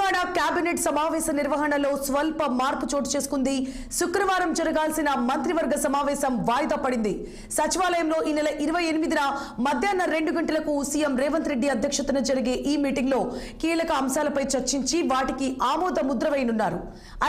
Telangana cabinet సమావేశ నిర్వహణలో స్వల్ప మార్పు చోటు చేసుకుంది. శుక్రవారం జరగాల్సిన మంత్రివర్గ సమావేశం వాయిదా పడింది. సచివాలయంలో ఈ నెల 28న మధ్యాహ్నం 2 గంటలకు సీఎం రేవంత్ రెడ్డి అధ్యక్షతన జరిగే ఈ మీటింగ్లో కీలక అంశాలపై చర్చించి వాటికి ఆమోద ముద్ర వేయనున్నారు.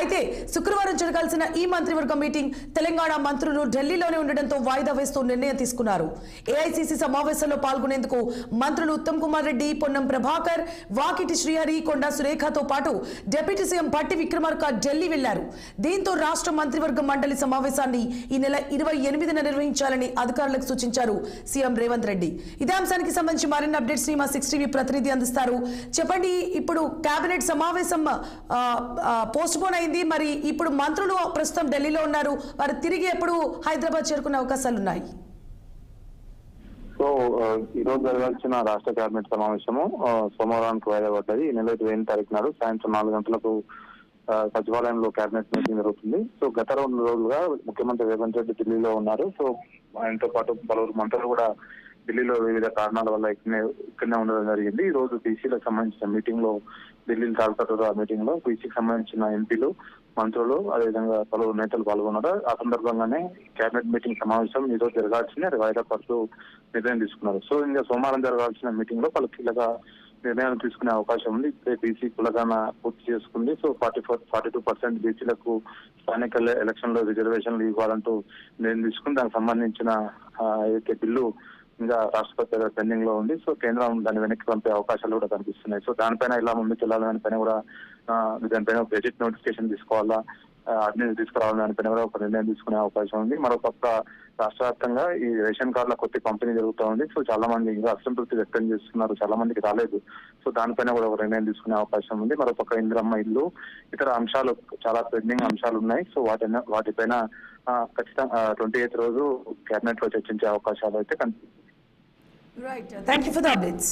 అయితే శుక్రవారం జరగాల్సిన ఈ మంత్రివర్గ మీటింగ్ తెలంగాణ మంత్రులు ఢిల్లీలోనే ఉండడంతో వాయిదా వేస్తూ నిర్ణయం తీసుకున్నారు. ఏఐసీసీ సమావేశంలో పాల్గొనేందుకు మంత్రులు ఉత్తమ్ కుమార్ రెడ్డి, పొన్నం ప్రభాకర్, వాకిటి శ్రీహరి, కొండా సురేఖతో పాటు డిప్యూటీ సీఎం భట్టి విక్రమార్క ఢిల్లీ వెళ్లారు. దీంతో రాష్ట్ర మంత్రివర్గ మండలి సమావేశాన్ని ఈ నెల 28న నిర్వహించాలని అధికారులకు సూచించారు సీఎం రేవంత్ రెడ్డి. ఇదే అంశానికి సంబంధించి మరిన్ని అప్డేట్స్ ని మా 6 టీవీ ప్రతినిధి అందిస్తారు. చెప్పండి, ఇప్పుడు కేబినెట్ సమావేశం పోస్ట్ పోన్ అయింది. మరి ఇప్పుడు మంత్రులు ప్రస్తుతం ఢిల్లీలో ఉన్నారు. వారు తిరిగి ఎప్పుడు హైదరాబాద్ చేరుకునే అవకాశాలు ఉన్నాయి? సో ఈ రోజు జరగాల్సిన రాష్ట్ర కేబినెట్ సమావేశము సోమవారానికి వాయిదా పడ్డది. ఈ నెల 28 తారీఖు నాడు సాయంత్రం 4 గంటలకు సచివాలయంలో కేబినెట్ మీటింగ్ జరుగుతుంది. సో గత 2 రోజులుగా ముఖ్యమంత్రి రేవంత్ రెడ్డి ఢిల్లీలో ఉన్నారు. సో ఆయనతో పాటు పలువురు మంత్రులు కూడా ఢిల్లీలో వివిధ కారణాల వల్ల ఇక్కడనే ఉండడం జరిగింది. ఈ రోజు బీసీలకు సంబంధించిన మీటింగ్ లో ఢిల్లీలో తాల్కట్టు ఆ మీటింగ్ లో బీసీకి సంబంధించిన ఎంపీలు, మంత్రులు, అదేవిధంగా పలువురు నేతలు పాల్గొన్నారు. ఆ సందర్భంగానే కేబినెట్ మీటింగ్ సమావేశం ఈ రోజు జరగాల్సింది అది వాయిదా పడుతూ నిర్ణయం తీసుకున్నారు. సో ఇంకా సోమవారం జరగాల్సిన మీటింగ్ లో పలు కీలక నిర్ణయాలు తీసుకునే అవకాశం ఉంది. ఇప్పుడే బీసీ కులగణన పూర్తి చేసుకుంది. సో 42% బీసీలకు స్థానిక ఎలక్షన్ లో రిజర్వేషన్లు ఇవ్వాలంటూ నిర్ణయం తీసుకుని దానికి సంబంధించిన ఏదైతే బిల్లు ఇంకా రాష్ట్రపతి పెండింగ్ లో ఉంది. సో కేంద్రం దాన్ని వెనక్కి పంపే అవకాశాలు కూడా కనిపిస్తున్నాయి. సో దానిపైన ఇలా ముందుకు వెళ్ళాలి, దానిపైన కూడా దానిపైన బడ్జెట్ నోటిఫికేషన్ తీసుకోవాలా, అన్ని తీసుకురావాలని దానిపైన కూడా ఒక నిర్ణయం తీసుకునే అవకాశం ఉంది. మరోపక్క రాష్ట్ర వ్యాప్తంగా ఈ రేషన్ కార్డుల కొత్త పంపిణీ జరుగుతూ ఉంది. సో చాలా మంది ఇంకా అసంతృప్తి వ్యక్తం చేస్తున్నారు, చాలా మందికి రాలేదు. సో దానిపైన కూడా ఒక నిర్ణయం తీసుకునే అవకాశం ఉంది. మరోపక్క ఇందిరమ్మ ఇల్లు, ఇతర అంశాలు చాలా పెండింగ్ అంశాలు ఉన్నాయి. సో వాటిపైన ఖచ్చితంగా 28 రోజు కేబినెట్ లో చర్చించే అవకాశాలు అయితే కనిపిస్తుంది. Right. Thank you for the updates.